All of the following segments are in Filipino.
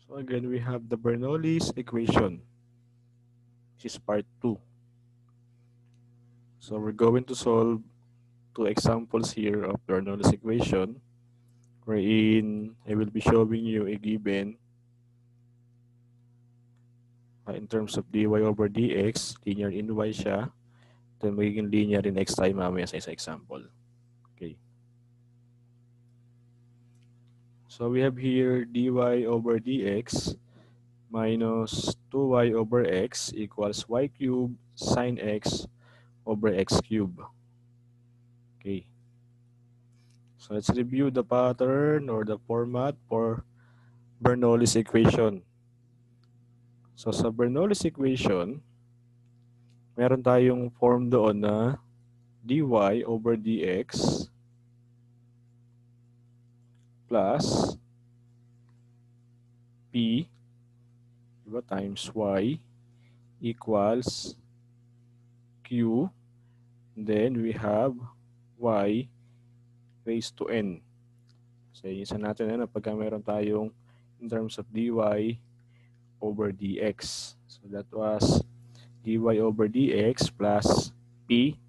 So again, we have the Bernoulli's equation. This is part 2. So we're going to solve two examples here of Bernoulli's equation, wherein I will be showing you a given in terms of dy over dx, linear in y siya, then magiging linear in x tayo mamaya sa isang example. Okay. So we have here dy over dx minus 2y over x equals y cubed sine x over x cubed. Okay. So let's review the pattern or the format for Bernoulli's equation. So sa Bernoulli's equation, meron tayong form doon na dy over dx plus p, diba, times y equals q. Then we have y raised to n. So isa natin na pagka meron tayong in terms of dy over dx. So that was dy over dx plus p,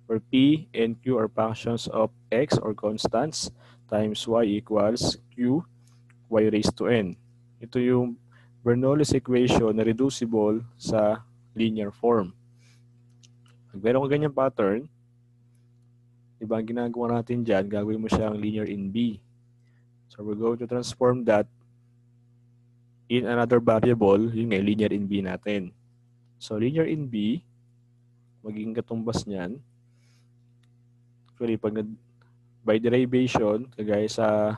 where p and q are functions of x or constants, times y equals q y raised to n. Ito yung Bernoulli's equation na reducible sa linear form. Pag meron ka ganyang pattern, diba ang ginagawa natin dyan, gagawin mo siyang linear in B. So we're going to transform that in another variable, yung linear in B natin. So linear in B, magiging katumbas niyan. Actually, by derivation, kagaya sa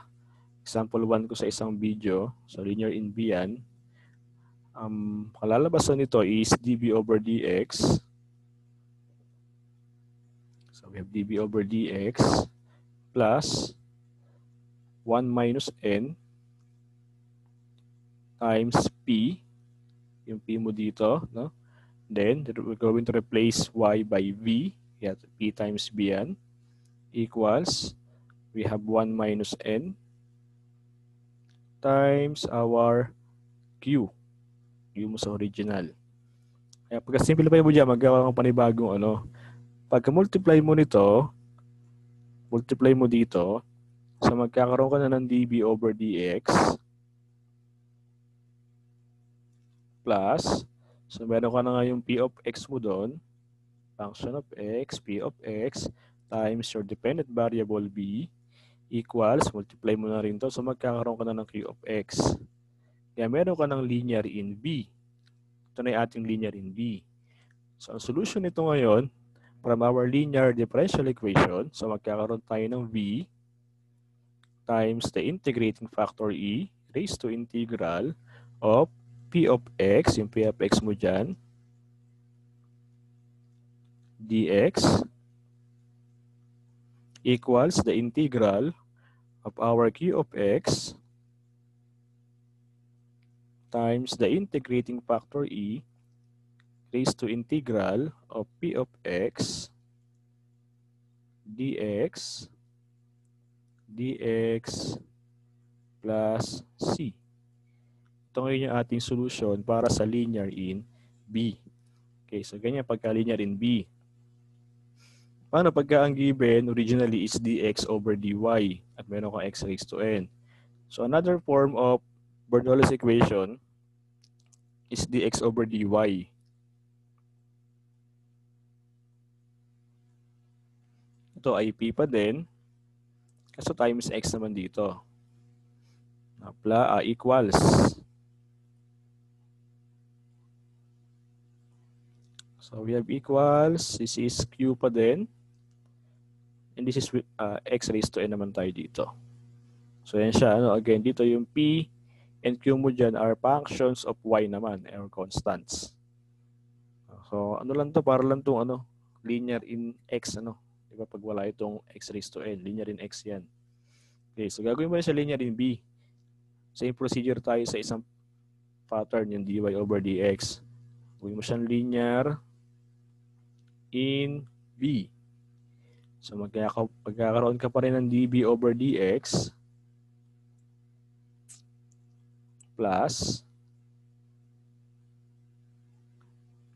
example 1 ko sa isang video, so linear in B yan, kalalabasan nito is dB over dx. So we have dB over dx plus 1 minus n times p, yung p mo dito, no? Then, we're going to replace y by v, yeah, p times b yan, equals, we have 1 minus n times our q, mo sa original. Kaya pagka-simplify mo dyan, magawa kang panibagong ano. Pagka-multiply mo nito, multiply mo dito, so magkakaroon ka na ng dB over dx plus, so meron ka na nga yung p of x mo doon, function of x, p of x, times your dependent variable b, equals, multiply mo na rin to, so magkakaroon ka na ng q of x. Kaya meron ka ng linear in b. Ito na yung ating linear in b. So ang solution nito ngayon, from our linear differential equation, so magkakaroon tayo ng v times the integrating factor e raised to integral of p of x, yung p of x mo dyan, dx equals the integral of our q of x times the integrating factor e raised to integral of p of x dx plus c. Ito ngayon yung ating solution para sa linear in B. Okay, so ganyan pagka linear in B. Paano pagka ang given originally is dx over dy at meron kang x raised to n? So another form of Bernoulli's equation is dx over dy. Ito ay p pa din, kaso times x naman dito. Equals. So we have equals, this is q pa din, and this is x raised to n naman tayo dito. So yan siya, ano, again, dito yung p and q mo dyan are functions of y naman, or constants. So ano lang to, para lang tong ano, linear in x, ano, di ba, pag wala itong x raised to n, linear in x yan. Okay, so gagawin mo na sa linear in b. Same procedure tayo sa isang pattern, yung dy over dx. Gawin mo siyang linear in b. So magkakaroon ka pa rin ng dB over dx plus,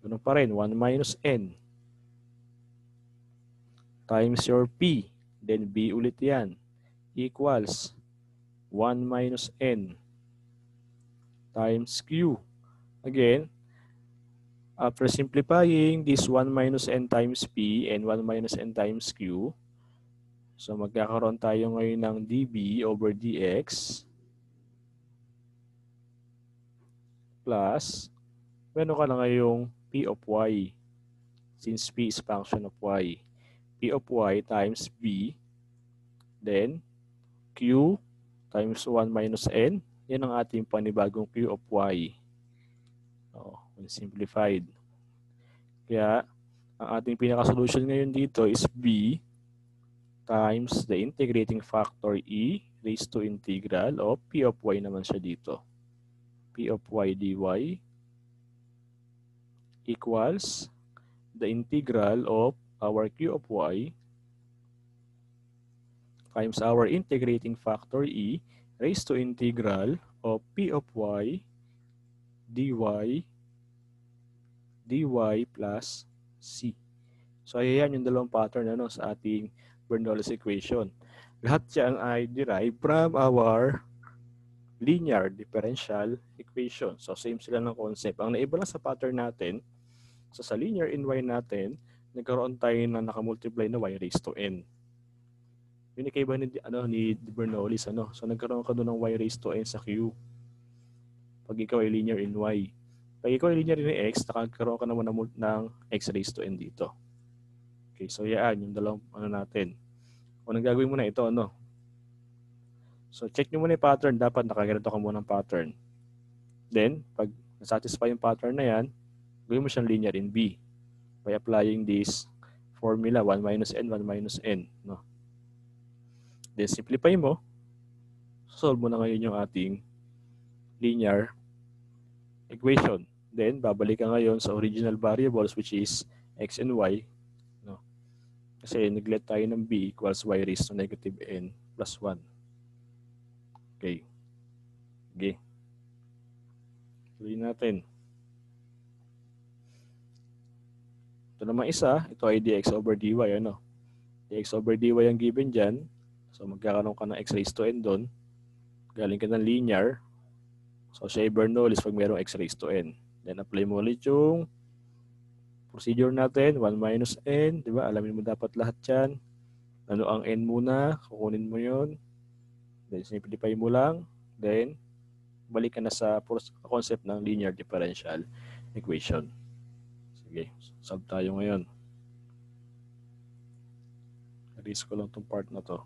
ganun pa rin, 1 minus n times your p, then b ulit yan, equals 1 minus n times q. Again, after simplifying this 1 minus n times p and 1 minus n times q, so magkakaroon tayo ngayon ng dB over dx plus, meron ka na ngayong p of y, since p is function of y. P of y times b, then q times 1 minus n, yan ang ating panibagong q of y. When simplified. Kaya, ang ating pinaka-solution ngayon dito is b times the integrating factor e raised to integral of p of y naman siya dito. P of y dy equals the integral of our q of y times our integrating factor e raised to integral of p of y dy plus c. So ayan yung dalawang pattern sa ating Bernoulli's equation. Lahat yan ay derived from our linear differential equation. So same sila ng concept. Ang naiba lang sa pattern natin, so sa linear in y natin, nagkaroon tayo na nakamultiply na y raised to n. Yun ikaiba ni Bernoulli's. So nagkaroon ka doon ng y raised to n sa q. Pag ikaw ay linear in y. Pag ikaw ay linear in x, nakakaroon ka naman ng x raised to n dito. Okay, so yan, yung dalawang natin. Kung gagawin mo na ito, So check nyo muna yung pattern. Dapat nakaganito ka muna ng pattern. Then, pag nasatisfy yung pattern na yan, gawin mo siyang linear in b by applying this formula 1 minus n, 1 minus n. Then simplify mo, solve mo na ngayon yung ating linear equation. Then babalik ka ngayon sa original variables which is x and y. Kasi nag-let tayo ng b equals y raised to negative n plus 1. Okay. Okay. Tuloy natin. Ito naman isa, ito ay dx over dy. Dx over dy ang given dyan. So magkakaroon ka ng x raised to n doon. Galing ka ng linear. So siya ay Bernoulli's pag mayroong x raised to n. Then apply mo ulit yung procedure natin, 1 minus n. Diba? Alamin mo dapat lahat yan. Ano ang n muna, kukunin mo yun. Then simplify mo lang. Then balik ka na sa concept ng linear differential equation. Sige, solve tayo ngayon. Erase ko lang itong part na to.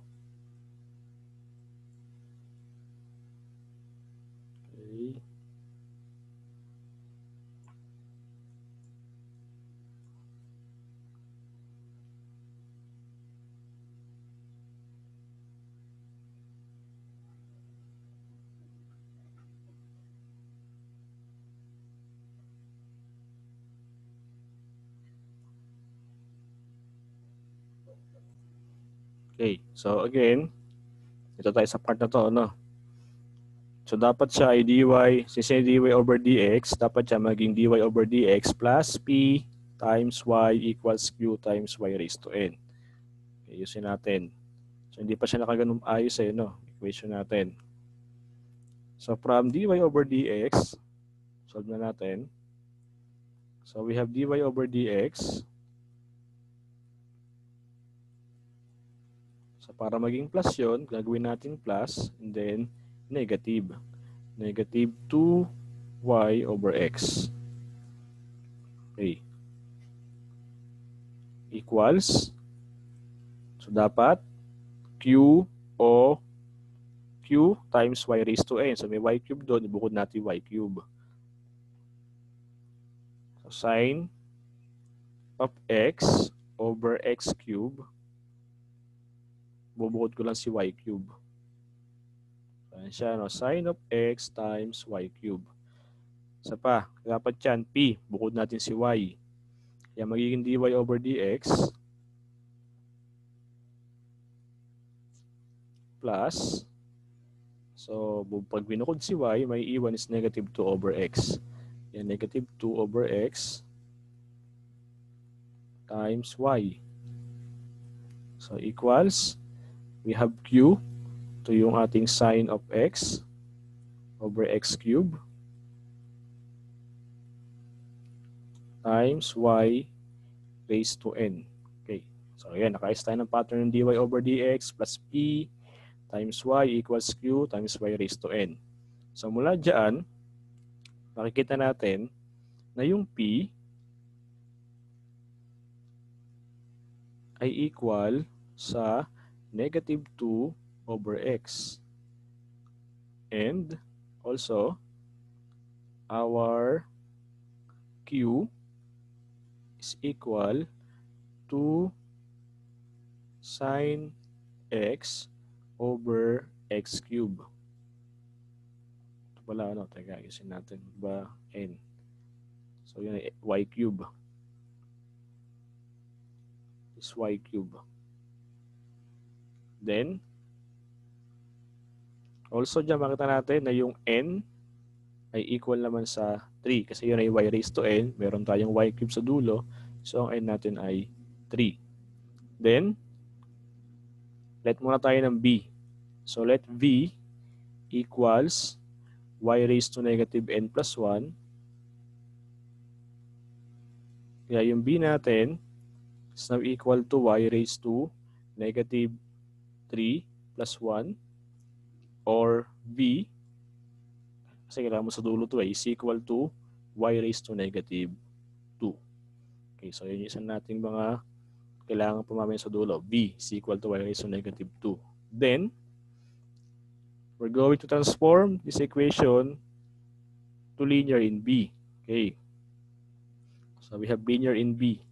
Okay. Okay, so again, ito tayo sa part na to, So dapat siya ay dy, since dy over dx, dapat siya maging dy over dx plus p times y equals q times y raised to n. Okay, yusin natin. So hindi pa siya nakaganong ayos equation natin. So from dy over dx, solve na natin. So we have dy over dx. So para maging plus yun, gagawin natin plus and then negative. Negative 2y over x. Okay. Equals. So dapat q o q times y raised to n. So may y cube doon, ibukod natin y cube. So sine of x over x cube. Bubukod ko lang si y cube. So yan siya, sine of x times y cube. Isa pa, dapat yan, p, bukod natin si y. Kaya magiging dy over dx plus So, pag binukod si y, may iwan is negative 2 over x. Yan, negative 2 over x times y. So, equals, we have q, to yung ating sine of x over x cube times y raised to n. Okay. So, yan, nakaayos tayo ng pattern ng dy over dx plus p times y equals q times y raised to n. So, mula dyan, makikita natin na yung p ay equal sa negative 2 over x. And also, our q is equal to sine x over x cube. Ito pala, ano, teka, ayusin natin ba n. So, yun ay y cube. Is y cube. Then, also dyan makita natin na yung n ay equal naman sa 3. Kasi yun ay y raised to n. Meron tayong y cube sa dulo. So, ang n natin ay 3. Then, let muna tayo ng b. So, let v equals y raised to negative n plus 1. Kaya yung b natin is now equal to y raised to negative 3 plus 1 or v, kasi kailangan mo sa dulo to is equal to y raised to negative 2. Okay, so yun yung isa nating mga kailangan pumamaya sa dulo. V is equal to y raised to negative 2. Then, we're going to transform this equation to linear in B. Okay. So we have linear in B.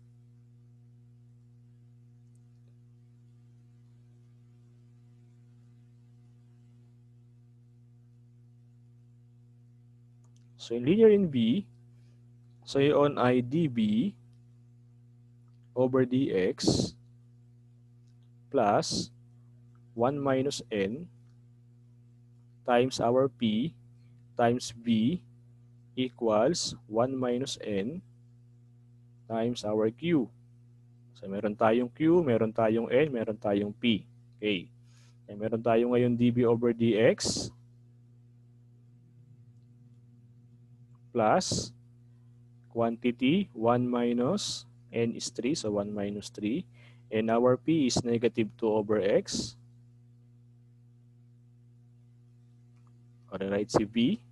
So in linear in B, so yun ay dB over dx plus 1 minus n times our P times V equals 1 minus n times our Q. So meron tayong Q, meron tayong n, meron tayong P. Okay. And meron tayo ngayon dB over dx plus quantity 1 minus n is 3, so 1 minus 3. And our P is negative 2 over x. Or write si V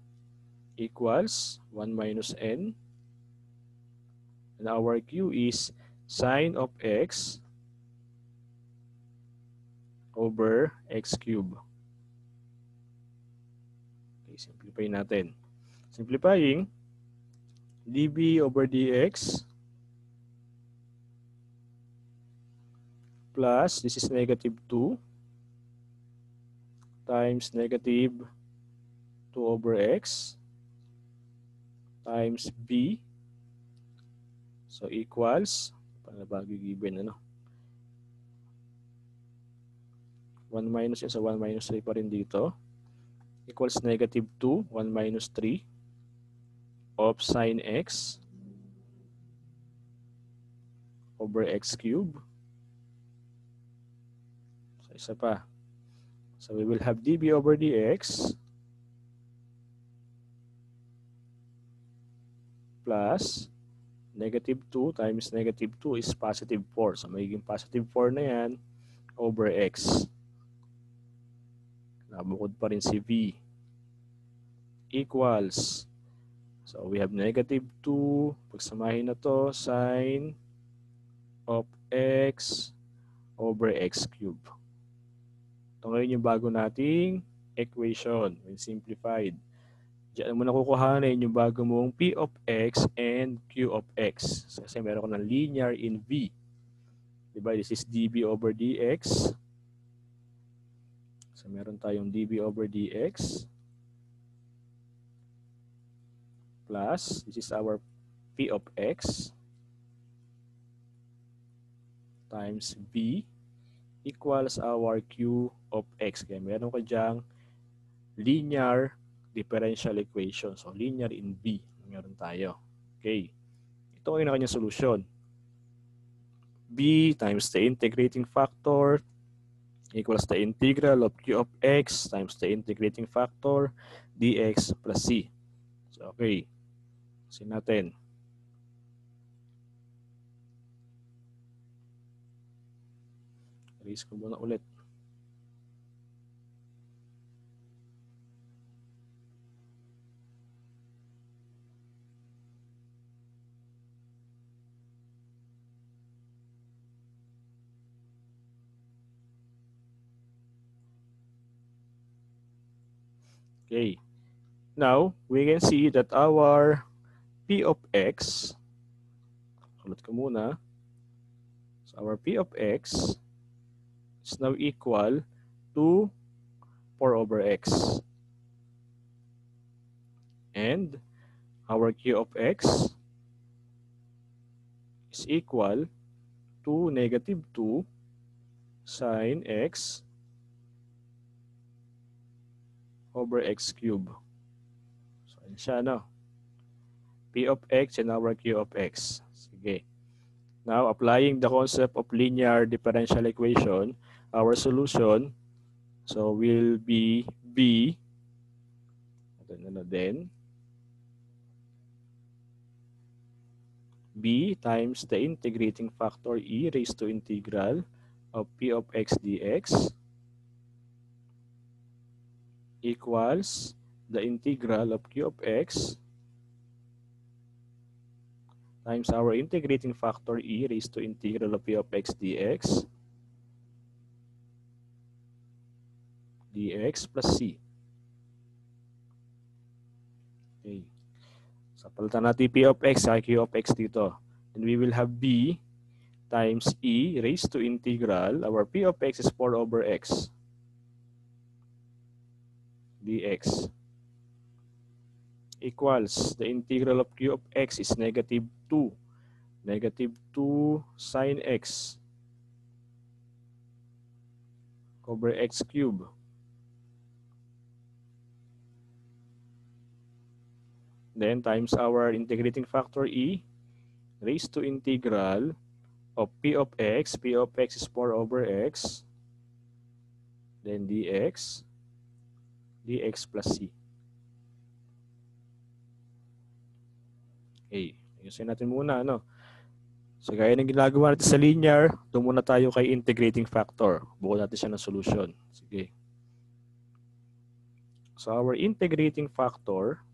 equals 1 minus n. And our Q is sine of x over x cube. Okay, simplify natin. Simplifying, dB over dx plus, this is negative 2 times negative 2 over x times b. So equals, paano ba given, ano? 1 minus yan, so 1 minus 3 pa rin dito. Equals negative 2, 1 minus 3 of sine x over x cube. So isa pa. So we will have dB over dx plus negative 2 times negative 2 is positive 4. So magiging positive 4 na yan over x. Nabukod pa rin si V equals. So we have negative 2. Pagsamahin na to, sine of x over x cube. Ito ngayon yung bago nating equation when simplified. Diyan mo na kukuhanin yung bago mong P of x and Q of x. So, kasi meron ko ng linear in V. Diba? This is dB over dx. So meron tayong dB over dx plus, this is our P of x times V equals our Q of x. Kaya meron ko dyang linear differential equation. So, linear in B. Meron tayo. Okay. Ito ay kanyang solusyon. B times the integrating factor equals the integral of q of x times the integrating factor dx plus c. So, okay. Sin natin. Erase ko muna ulit. Okay. Now, we can see that our p of x, ulit ko muna. So, our p of x is now equal to 4 over x. And our q of x is equal to negative 2 sine x over x cube. So, yun siya, no? P of x and our q of x. Sige. Now, applying the concept of linear differential equation, our solution will be B. Then B times the integrating factor e raised to integral of p of x dx equals the integral of q of x times our integrating factor e raised to integral of p of x dx plus c. Okay. So, palitan natin p of x sa q of x dito. And we will have b times e raised to integral. Our p of x is 4 over x dx equals the integral of q of x is negative 2. Negative 2 sine x over x cube. Then times our integrating factor e raised to integral of p of x. P of x is 4 over x. Then dx plus c. Okay. Ayusin natin muna, ano? So, gaya ng ginagawa natin sa linear, doon muna tayo kay integrating factor. Buo natin siya ng solution. Sige. So, our integrating factor,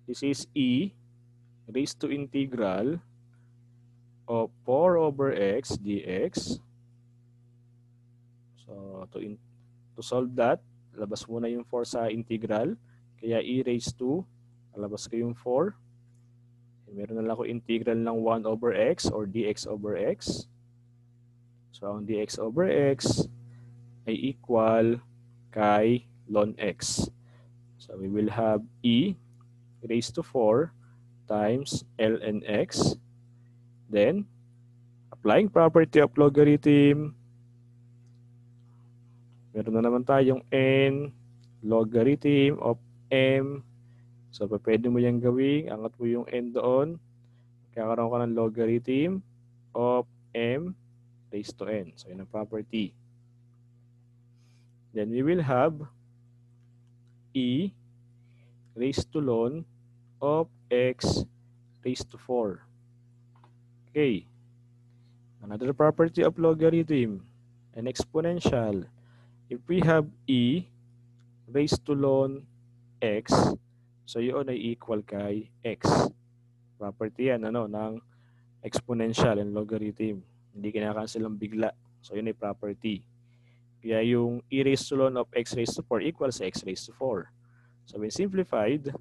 this is e raised to integral of 4 over x dx. So, to solve that, labas muna yung 4 sa integral. Kaya e raised to, labas ko yung 4. Meron na lang ako integral ng 1 over x or dx over x. So, ang dx over x ay equal kay ln x. So, we will have e raised to 4 times ln x. Then, applying property of logarithm, meron na naman tayong n logarithm of m. So, pwede mo yung gawing, angat mo yung n doon. Kakaroon ka ng logarithm of m raised to n. So, yun ang property. Then, we will have e raised to ln of x raised to 4. Okay. Another property of logarithm, an exponential. If we have e raised to ln x, so yun ay equal kay x. Property yan ng exponential and logarithm. Hindi kinakancel ang bigla. So yun ay property. Kaya yung e raised to ln of x raised to 4 equals x raised to 4. So when simplified,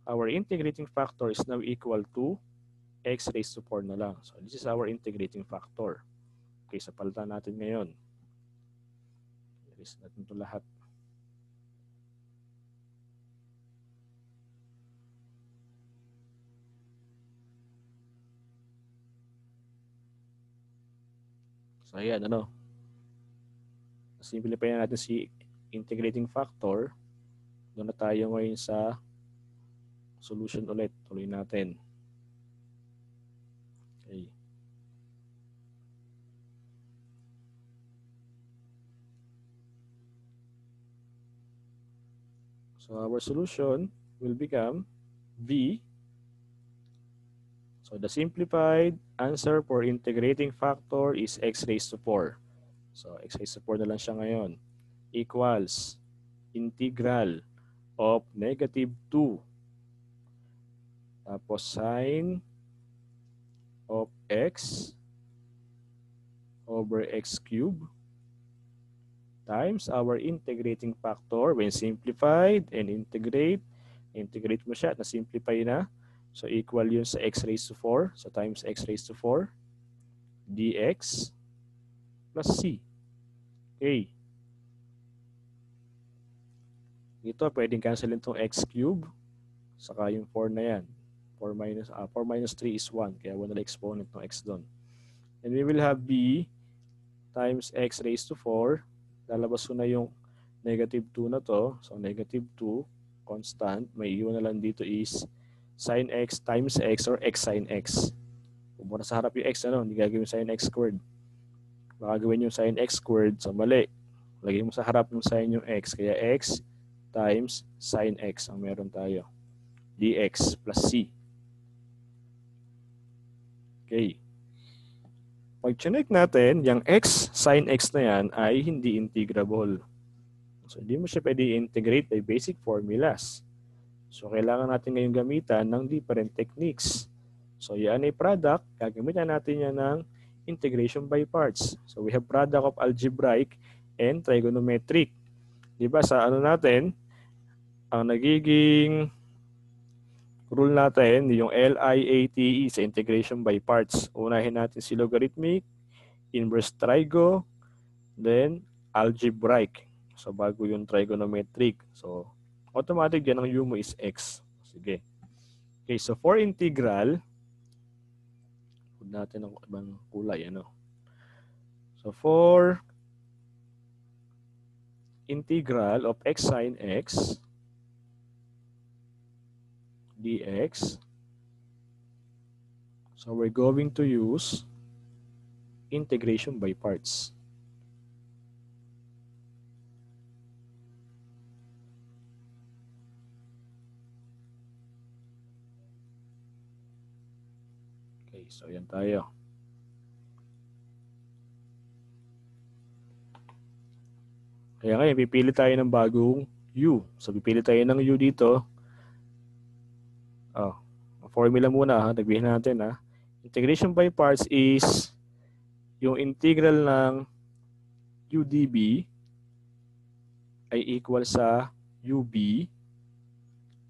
our integrating factor is now equal to x raised to 4 na lang. So this is our integrating factor. Okay, so palitan natin ngayon. Erase natin ito lahat. So ayan, ano. Simplify na natin si integrating factor. Doon na tayo ngayon sa solution ulit. Tuloy natin. Okay. So our solution will become V. So the simplified answer for integrating factor is x raised to 4. So x raised to 4 na lang siya ngayon. Equals integral of negative 2 tapos sine of x over x cubed times our integrating factor when simplified and integrate mo siya, na-simplify na. So equal yun sa x raised to 4. So times x raised to 4 dx plus c. Okay. Dito, pwedeng cancelin itong x cube saka yung 4 na yan. 4 minus 3 is 1. Kaya 1 na exponent ng x doon. And we will have b times x raised to 4. Lalabas ko na yung negative 2 na to. So negative 2, constant. May iwan na lang dito is sin x times x or x sin x. Kung muna sa harap yung x, ano, hindi gagawin sin x squared. Baka gawin yung sin x squared, so mali. Lagay mo sa harap ng sin yung x. Kaya x times sin x ang meron tayo. Dx plus c. Okay. Pag chinek natin, yung x sin x na yan ay hindi integrable. So, hindi mo siya pwede integrate by basic formulas. So, kailangan natin ngayon gamitan ng different techniques. So, yan ay product. Gagamitan natin yan ng integration by parts. So, we have product of algebraic and trigonometric. Diba sa ano natin, ang nagiging rule natin, yung LIATE sa integration by parts. Unahin natin si logarithmic, inverse trigo, then algebraic. So, bago yung trigonometric. So, automatic yan ang u mo is x. Sige. Okay, so for integral, huwag natin ang ibang kulay, ano. So, for integral of x sin x dx, so we're going to use integration by parts. Okay, so yan tayo. Kaya ngayon, pipili tayo ng bagong u. So, pipili tayo ng u dito. Formula muna, ha? Nagbihin natin. Ha? Integration by parts is yung integral ng u db ay equal sa ub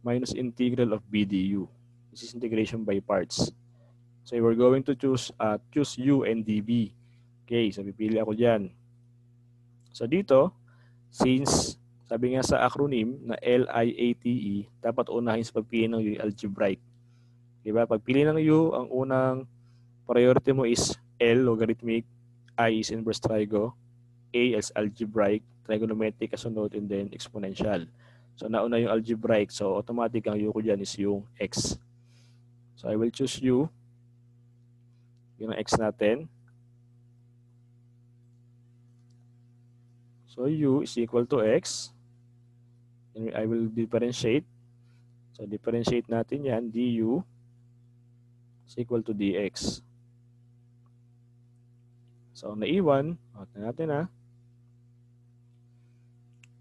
minus integral of b du. This is integration by parts. So, we're going to choose u and db. Okay, so pipili ako dyan. So, dito, since sabi nga sa acronym na LIATE, dapat unahin sa pagpili ng u algebraic. Diba? Pagpili ng u, ang unang priority mo is L, logarithmic, I is inverse trigo, A is algebraic, trigonometric kasunod, and then exponential. So, nauna yung algebraic. So, automatic ang u ko dyan is yung x. So, I will choose u. Yung x natin. So, u is equal to x. And I will differentiate. So, differentiate natin yan. du is equal to dx. So, ang naiwan, natin ha.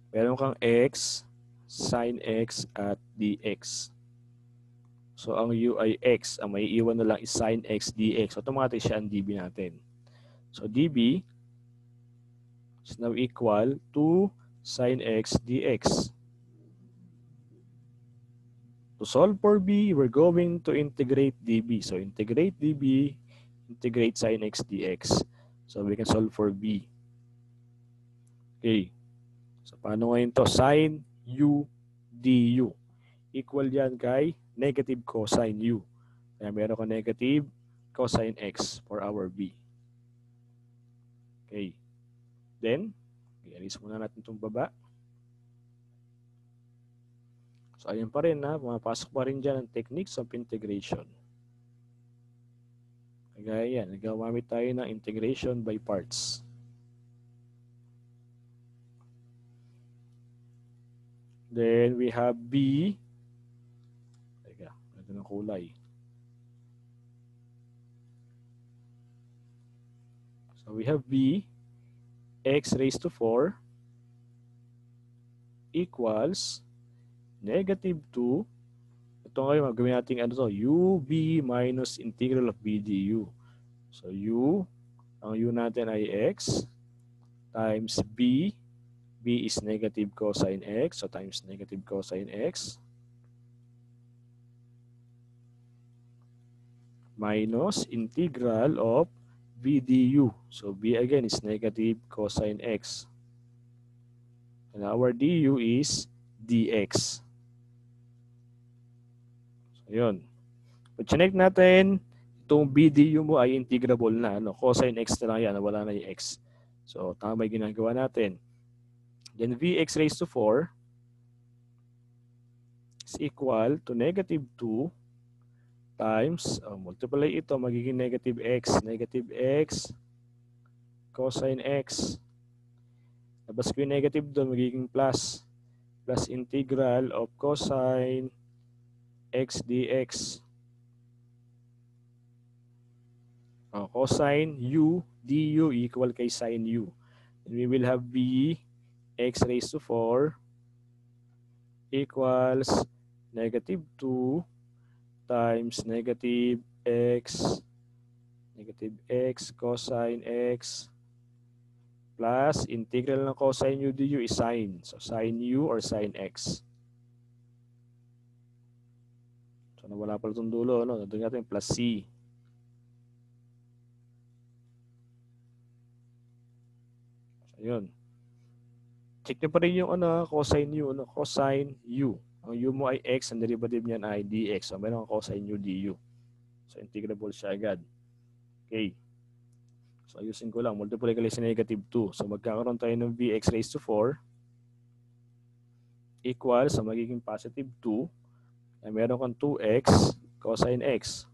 Meron kang x, sin x, at dx. So, ang u ay x. Ang may iwan na lang is sin x dx. Automatic siya ang db natin. So, db is now equal to sin x dx. To solve for b, we're going to integrate db. So, integrate db, integrate sin x dx. So, we can solve for b. Okay. So, paano ngayon to? Sin u du. Equal yan kay negative cosine u. Kaya meron ka negative cosine x for our b. Okay. Then, i-alis muna natin itong baba. So, ayun pa rin ha. Pumapasok pa rin dyan ang techniques of integration. Kagaya yan. Nagawamit tayo ng integration by parts. Then, we have b. Teka, ito ng kulay. So, we have b x raised to 4 equals negative 2. Ito ngayon, gawin natin ano to, ub minus integral of b du. So, ang u natin ay x times b. B is negative cosine x, so times negative cosine x minus integral of b du. So, b again is negative cosine x. And our du is dx. So, yun. Pag check natin, itong b du mo ay integrable na. Cosine x na lang yan, wala na yung x. So, tama yung ginagawa natin. Then, vx raised to 4 is equal to negative 2 times, multiply ito, magiging negative x cosine x. Labas ko yung negative doon, magiging plus integral of cosine x dx. Cosine u du equal kay sin u. And we will have b x raised to 4 equals negative 2 times negative x cosine x plus integral ng cosine u du is sine. So, sin u or sin x. So, nawala pala itong dulo. No? Doon natin plus c. So, yun. Check nyo pa rin yung cosine u. Cosine u. Ang u mo ay x, ang derivative niyan ay dx. So, mayroon kang cosine u du. So, integrable siya agad. Okay. So, ayusin ko lang. Multiply ko lang sa negative 2. So, magkakaroon tayo ng vx raised to 4 equals sa magiging positive 2. Ay meron kang 2x cosine x.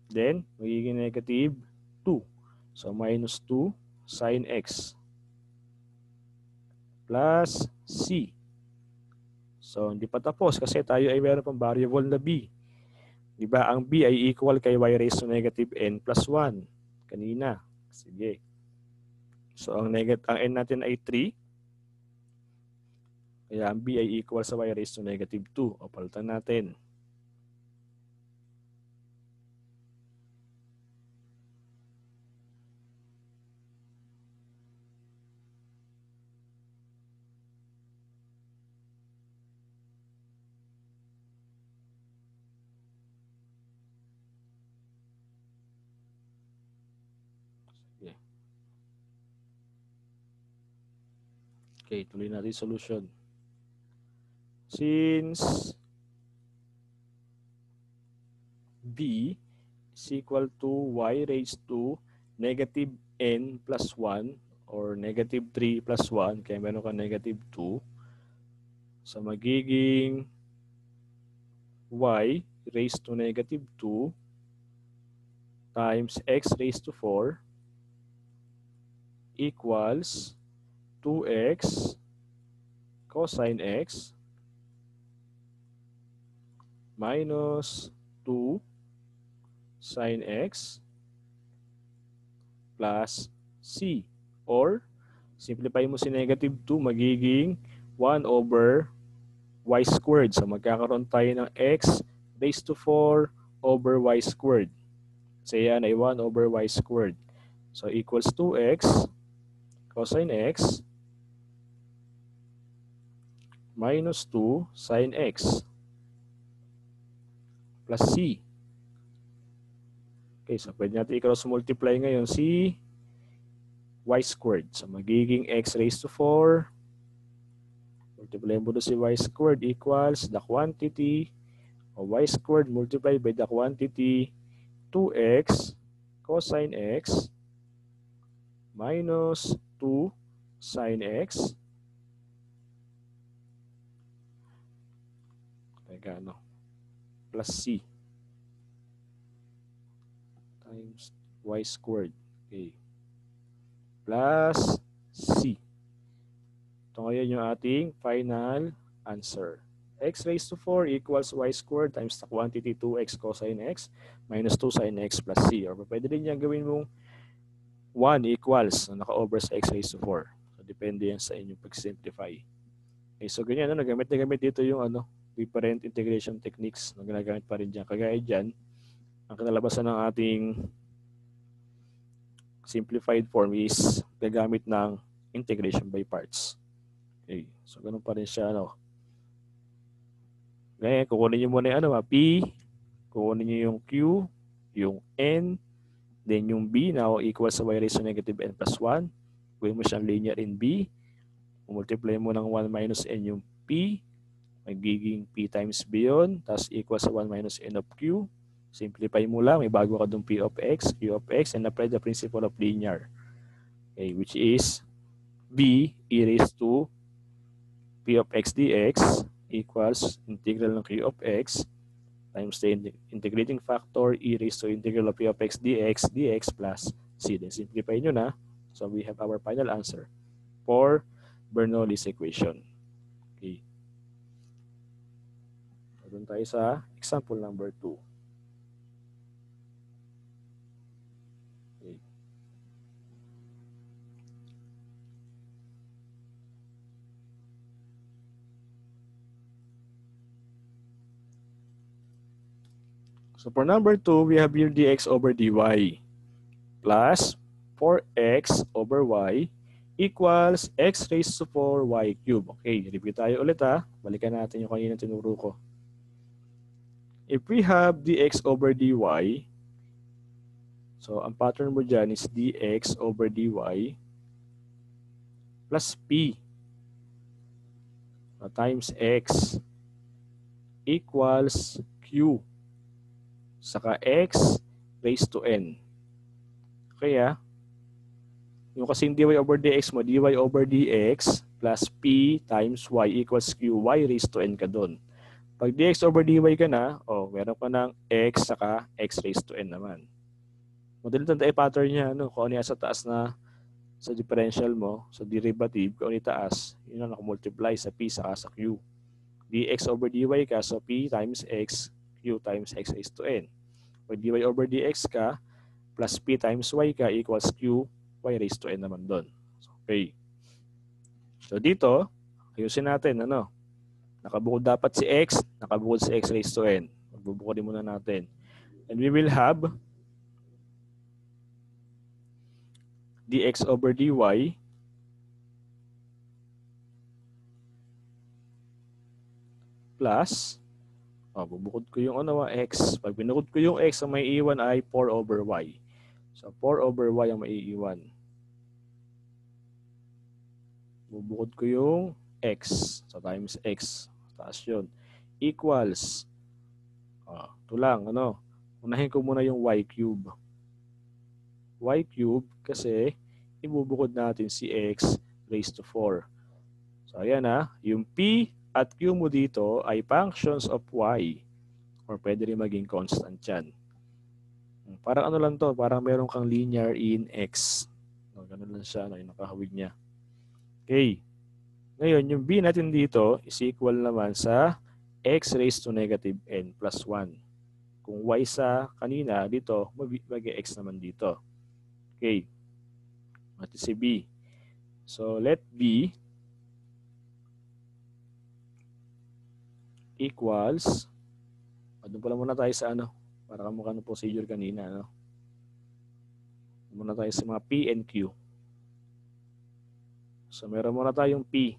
Then, magiging negative 2. So, minus 2 sin x plus c. So, hindi pa tapos kasi tayo ay meron pang variable na b. Diba? Ang b ay equal kay y raised to negative n plus 1. Kanina. Sige. So, ang n natin ay 3. Kaya ang b ay equal sa y raised to negative 2. O, palitan natin. Okay, tuloy natin solution. Since b is equal to y raised to negative n plus 1 or negative 3 plus 1, kaya meron ka negative 2. So, magiging y raised to negative 2 times x raised to 4 equals 2x cosine x minus 2 sin x plus c. Or, simplify mo si negative 2, magiging 1 over y squared. So, magkakaroon tayo ng x raised to 4 over y squared. So, yan ay 1 over y squared. So, equals 2x cosine x minus 2 sin x plus c. Okay, so pwede natin i-cross multiply ngayon. C y squared. So magiging x raised to 4. Multiply mo doon si y squared equals the quantity of y squared multiplied by the quantity 2x cosine x minus 2 sine x. Teka, ano? Plus c times y squared. Okay. Plus c. Ito ngayon yung ating final answer. X raised to 4 equals y squared times the quantity 2x cosine x minus 2 sine x plus c. Or pwede din yan gawin mong 1 equals na naka-over sa x raised to 4. So, depende yan sa inyong pag-simplify. Okay, so ganyan, ano, gamit na gamit dito yung different integration techniques na ginagamit pa rin dyan. Kagaya dyan, ang kinalabasan ng ating simplified form is gagamit ng integration by parts. Okay, so ganun pa rin siya, Ngayon, kukunin nyo muna yung P, kukunin nyo yung Q, yung N, then yung B now equals sa y raised to negative n plus 1. Kunin mo siyang linear in B. Multiply mo ng 1 minus n yung P. Magiging P times B yun. Tapos equals sa 1 minus n of Q. Simplify mo lang. May bago ka doon P of X, Q of X, and apply the principle of linear. Okay, which is B e raised to P of X dx equals integral ng Q of X times the integrating factor e raised to integral of P of X dx plus C. Then simplify nyo na. So we have our final answer for Bernoulli's equation. Okay. So, doon tayo sa example number 2. Okay. So for number 2, we have here dx over dy plus 4x over y equals x raised to 4y cube. Okay, review tayo ulit ha. Balikan natin yung kanina tinuro ko. If we have dx over dy, so ang pattern mo dyan is dx over dy plus p times x equals q saka x raised to n. Kaya, yung kasing dy over dx mo, dy over dx plus p times y equals q, y raised to n ka doon. Pag dx over dy ka na, meron ka ng x saka x raised to n naman. Madali tanda pattern niya, kung ano yan sa taas na sa differential mo, sa derivative, kung ano yung taas, yun ang nakumultiply sa p saka sa q. Dx over dy ka, so p times x, q times x raised to n. Pag dy over dx ka, plus p times y ka equals q, y raised to n naman doon. Okay. So dito, ayusin natin, nakabukod dapat si x, nakabukod si x raised to n. Magbubukodin muna natin. And we will have dx over dy plus, bubukod ko yung x. Pag binukod ko yung x, ang may iwan ay 4 over y. So 4 over y ang maiiwan. Bubukod ko yung x. So times x. Taas yun. Equals. Ito lang, unahin ko muna yung y cube. Y cube kasi ibubukod natin si x raised to 4. So ayan yung p at q mo dito ay functions of y. Or pwede rin maging constant yan. Parang lang to, parang meron kang linear in x. Ganun lang siya, yung nakahawig niya. Okay. Ngayon, yung b natin dito is equal naman sa x raised to negative n plus 1. Kung y sa kanina, dito, mag-x naman dito. Okay. Ito si b. So, let b equals, doon pala muna tayo sa para kamukha ng procedure kanina, muna tayo sa mga p and q. So, meron muna tayong p.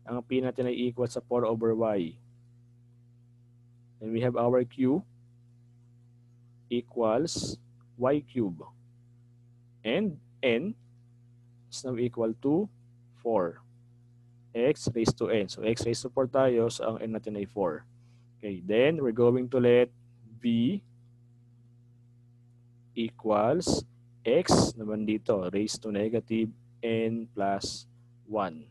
Ang p natin ay equal sa 4 over y. And we have our q equals y cube. And n, is now equal to 4. X raised to n. So x raised to 4 tayo, so ang n natin ay 4. Okay, then we're going to let v equals x naman dito, raised to negative n plus 1.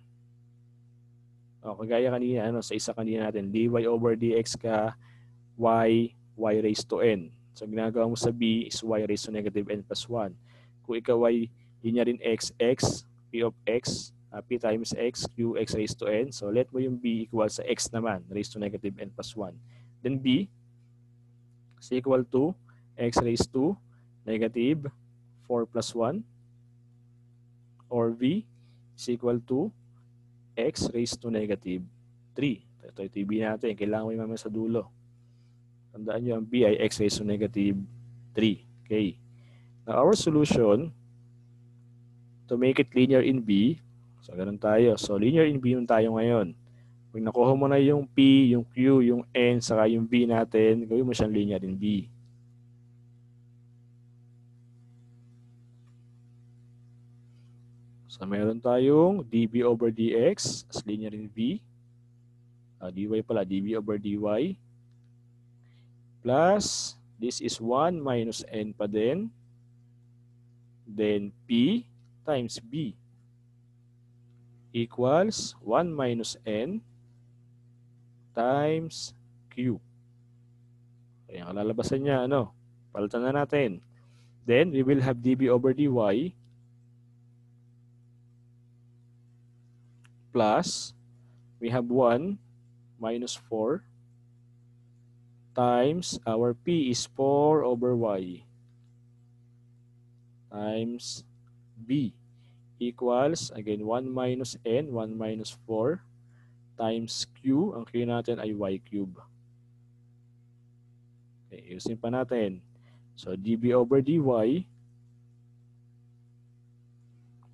O, kagaya kanina, sa isa kanina natin, dy over dx ka, y raised to n. So, ginagawa mo sa b is y raised to negative n plus 1. Kung ikaw ay linya rin x, p of x, p times x, q, x raised to n. So, let mo yung b equal sa x naman, raised to negative n plus 1. Then b is equal to x raised to negative 4 plus 1. Or v is equal to x raised to negative 3. Ito yung b natin. Kailangan mo yung mamaya sa dulo. Tandaan nyo, ang b ay x raised to negative 3. Okay. Now, our solution to make it linear in b, so ganun tayo. So, linear in b yung tayo ngayon. Pag nakuha mo na yung p, yung q, yung n, saka yung b natin, gawin mo siyang linear in b. So, meron tayong db over dx as linear in v. Dy pala, db over dy. Plus, this is 1 minus n pa din. Then, p times b equals 1 minus n times q. Kaya ang kalalabasan niya, palitan na natin. Then, we will have db over dy plus, we have 1 minus 4 times our p is 4 over y times b equals, again, 1 minus n, 1 minus 4 times q. Ang q natin ay y cube. Okay, usin pa natin. So, db over dy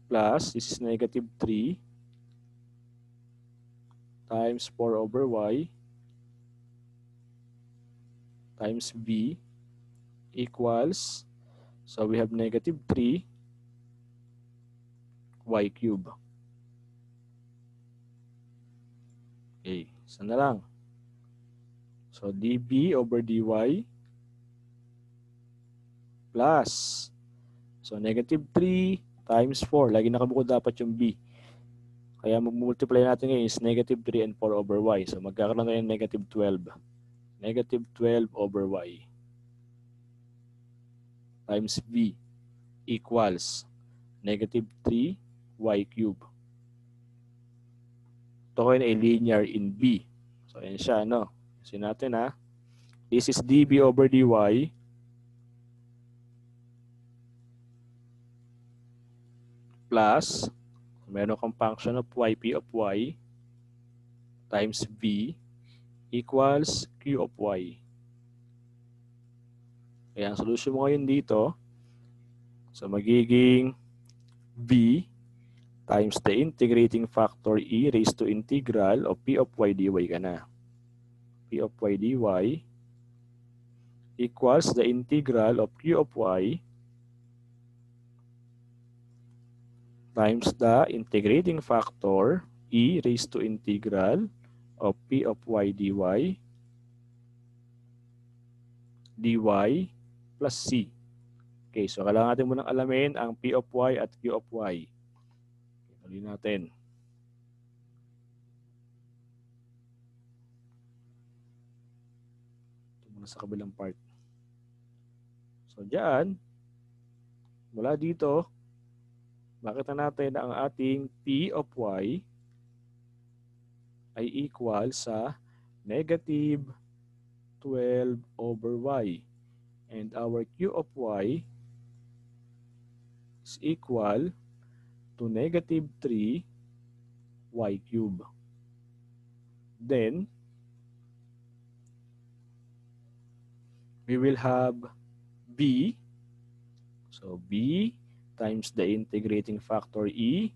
plus, this is negative 3 times 4 over y times b equals, so we have negative 3 y cube. Okay, isa na lang. So, db over dy plus, so negative 3 times 4. Lagi nakabukod dapat yung b. Kaya mag-multiply natin ngayon is negative 3 and 4 over y. So, magkakaroon tayo ng negative 12. Negative 12 over y times v equals negative 3 y cube. Ito ko ay linear in b. So, ayan siya, Kasi natin, This is db over dy plus, meron kang function of y, p of y times v equals q of y. Kaya ang solution mo ngayon dito, so magiging v times the integrating factor e raised to integral of p of y dy ka na. P of y dy equals the integral of q of y times the integrating factor e raised to integral of p of y dy plus c. Okay, so kailangan natin munang alamin ang p of y at q of y. Tuloy natin. Ito muna sa kabilang part. So, diyan, mula dito, makita natin na ang ating p of y ay equal sa negative 12 over y. And our q of y is equal to negative 3 y cube. Then, we will have b. So, b times the integrating factor e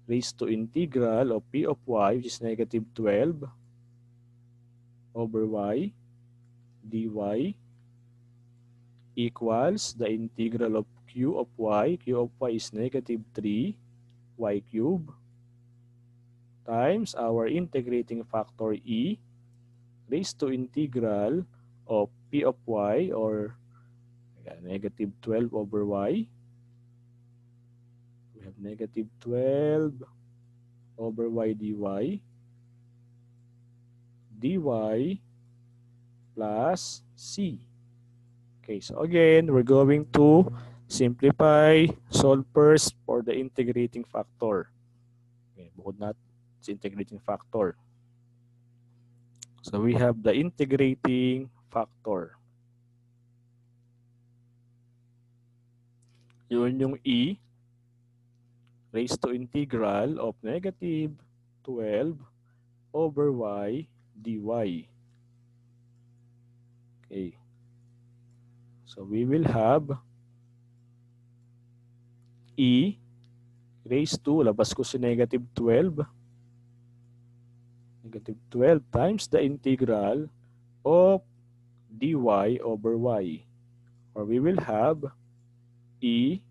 raised to integral of p of y, which is negative 12 over y dy equals the integral of q of y. Q of y is negative 3 y cubed times our integrating factor e raised to integral of p of y, or negative 12 over y. We have negative 12 over y dy plus c. Okay, so again, we're going to simplify, solve first for the integrating factor. Okay, bukod natin sa integrating factor. So we have the integrating factor. Yun yung e raised to integral of negative 12 over y dy. Okay. So we will have e raised to, labas ko si negative 12. Negative 12 times the integral of dy over y. Or we will have e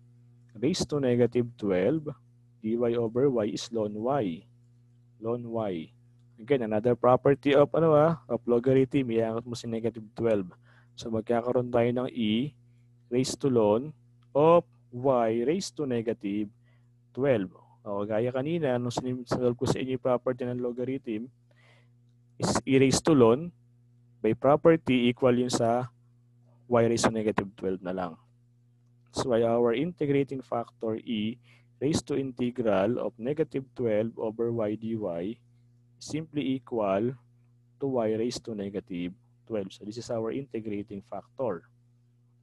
raised to negative 12 dy over y is ln y. Ln y. Again, another property of of logarithm, iangat mo si negative 12. So magkakaroon tayo ng e raised to ln of y raised to negative 12. O, gaya kanina, nung sinolve ko sa inyo yung property ng logarithm, is e raised to ln by property equal yun sa y raised to negative 12 na lang. So our integrating factor e raised to integral of negative 12 over y dy simply equal to y raised to negative 12. So this is our integrating factor.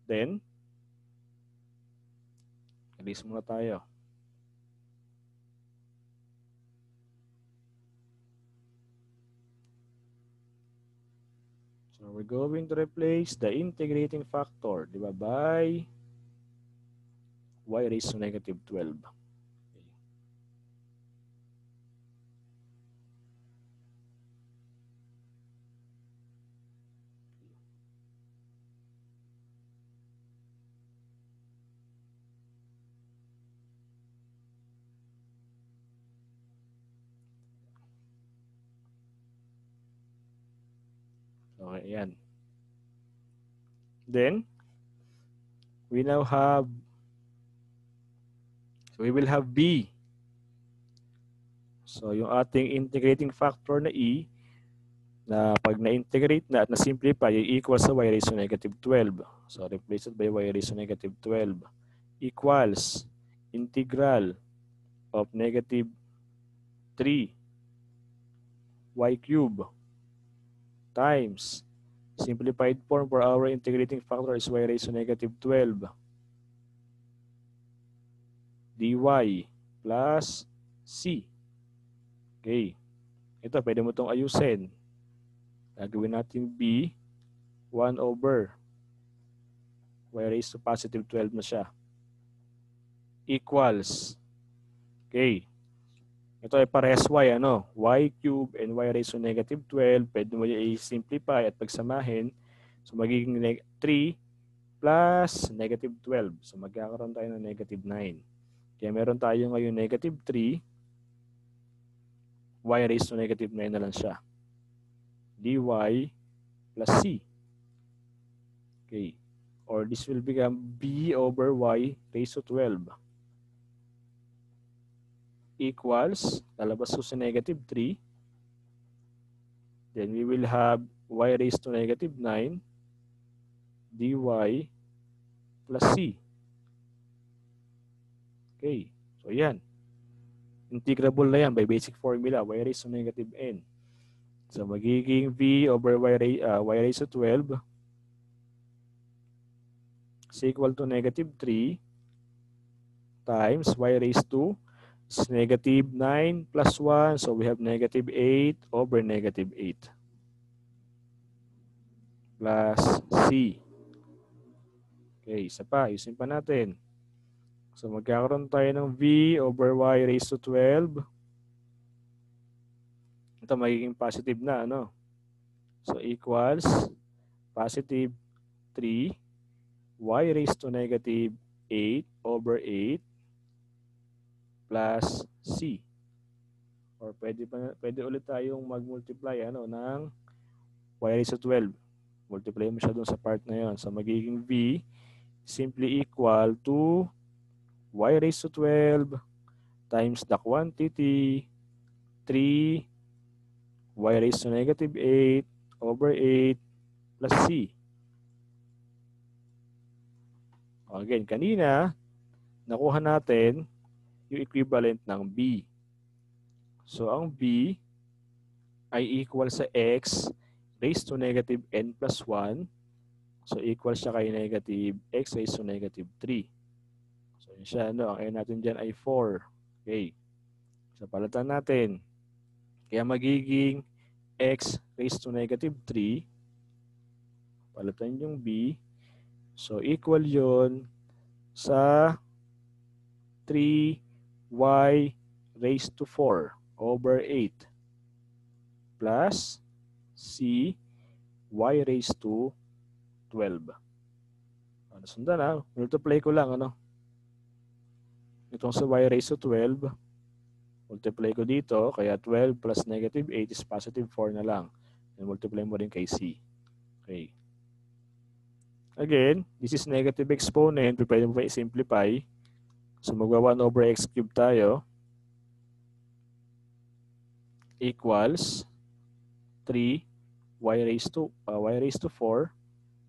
Then, release muna tayo. So we're going to replace the integrating factor, di ba, by y raised to negative 12. Okay, ayan. Then, we now have, so we will have b. So yung ating integrating factor na e, na pag na-integrate na at na-simplify, equal sa y raised to negative 12. So replace it by y raised to negative 12 equals integral of negative 3 y cubed times simplified form for our integrating factor is y raised to negative 12 dy plus c. Okay. Ito, pwede mo itong ayusin. Gagawin natin b 1 over y raised to positive 12 na siya. Equals. Okay. Ito ay parehas y, y cubed and y raised to negative 12. Pwede mo i-simplify at pagsamahin. So magiging 3 plus negative 12. So magkakaroon tayo ng negative 9. Kaya meron tayo ngayon negative 3, y raised to negative 9 na lang siya. dy plus c. Okay. Or this will become b over y raised to 12. Equals, lalabas ko sa negative 3. Then we will have y raised to negative 9 dy plus c. Okay. So yan. Integrable na yan by basic formula, y raised to negative n. So magiging v over y raised to 12 is equal to negative 3 times y raised to negative 9 plus 1. So we have negative 8 over negative 8 plus c. Okay, isa pa. Ayusin pa natin. So magkakaroon tayo ng v over y raised to 12. Ito magiging positive na, So equals positive 3 y raised to negative 8 over 8 plus C. Or pwede ulit tayong mag-multiply ng y raised to 12. Multiply mo siya dun sa part na yon. So magiging V simply equal to y raised to 12 times the quantity 3 y raised to negative 8 over 8 plus C. Again, kanina, nakuha natin yung equivalent ng B. So, ang B ay equal sa x raised to negative n plus 1. So, equal siya kay negative x raised to negative 3. So, yun siya. Ang n natin dyan ay 4. Okay. So, palatan natin. Kaya magiging x raised to negative 3. Palatan yung B. So, equal yun sa 3y raised to 4 over 8 plus C y raised to 12. Nasundan na. Multiply ko lang. Itong sa y raised to 12. Multiply ko dito. Kaya 12 plus negative 8 is positive 4 na lang. And multiply mo rin kay C. Okay. Again, this is negative exponent. Pwede mo pa i-simplify. So magwa 1 over x cubed tayo. Equals 3 y raised to 4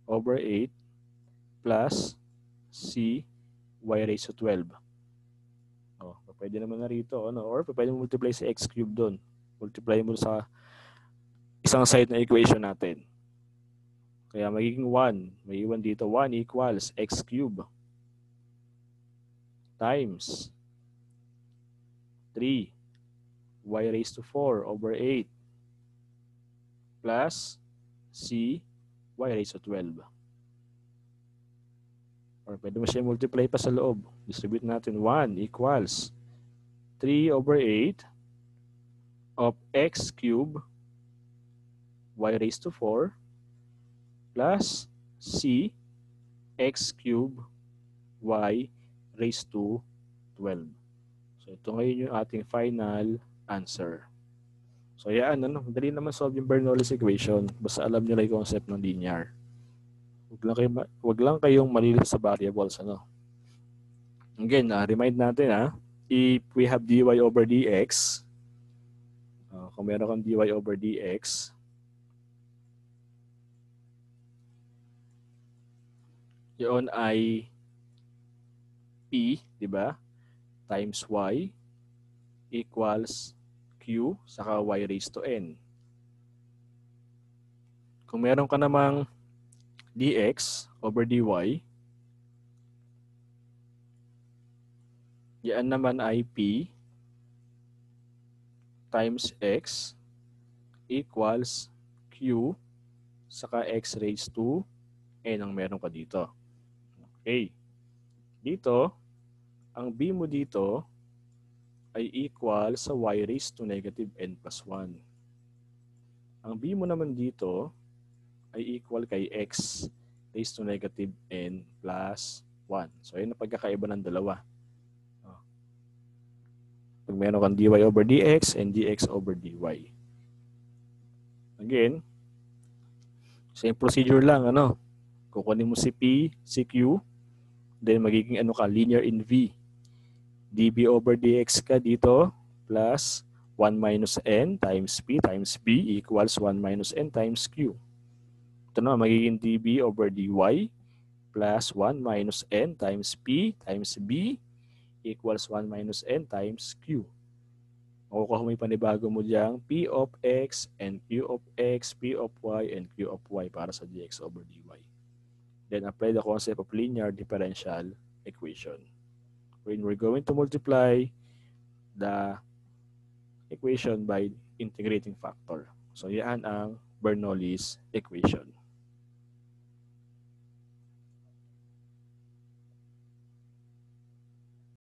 over 8 plus C y raised to 12. Pwede naman na rito. Or pwede mo multiply sa x cubed doon. Multiply mo sa isang side na equation natin. Kaya magiging 1. May iwan dito. 1 equals x cubed times 3 y raised to 4 over 8 plus C y raised to 12. Or pwede mo siya multiply pa sa loob. Distribute natin 1 equals 3 over 8 of x cubed y raised to 4 plus C x cubed y raised to 12. So ito ngayon yung ating final answer. So yan, madali naman solve yung Bernoulli's equation. Basta alam nyo lang yung concept ng linear. Wag lang kayong malilito sa variables. Again, remind natin if we have dy over dx, kung meron kang dy over dx, yun ay p, di ba? Times y equals q saka y raised to n. Kung meron ka namang dx over dy, yan naman ay p times x equals q saka x raised to n ang meron ka dito. Okay. Dito, ang b mo dito ay equal sa y raised to negative n plus 1. Ang b mo naman dito ay equal kay x raised to negative n plus 1. So, yun ang pagkakaiba ng dalawa. Pag meron kang dy over dx and dx over dy. Again, same procedure lang, kukunin mo si P, si Q, then magiging linear in V. dB over dx ka dito plus 1 minus n times P times B equals 1 minus n times Q. Ito na, magiging dB over dy plus 1 minus n times P times B equals 1 minus n times Q. Makukuha mo yung panibago mo diyang P of x and Q of x, P of y, and Q of y para sa dx over dy. Then apply the concept of linear differential equation. When we're going to multiply the equation by integrating factor. So yan ang Bernoulli's equation.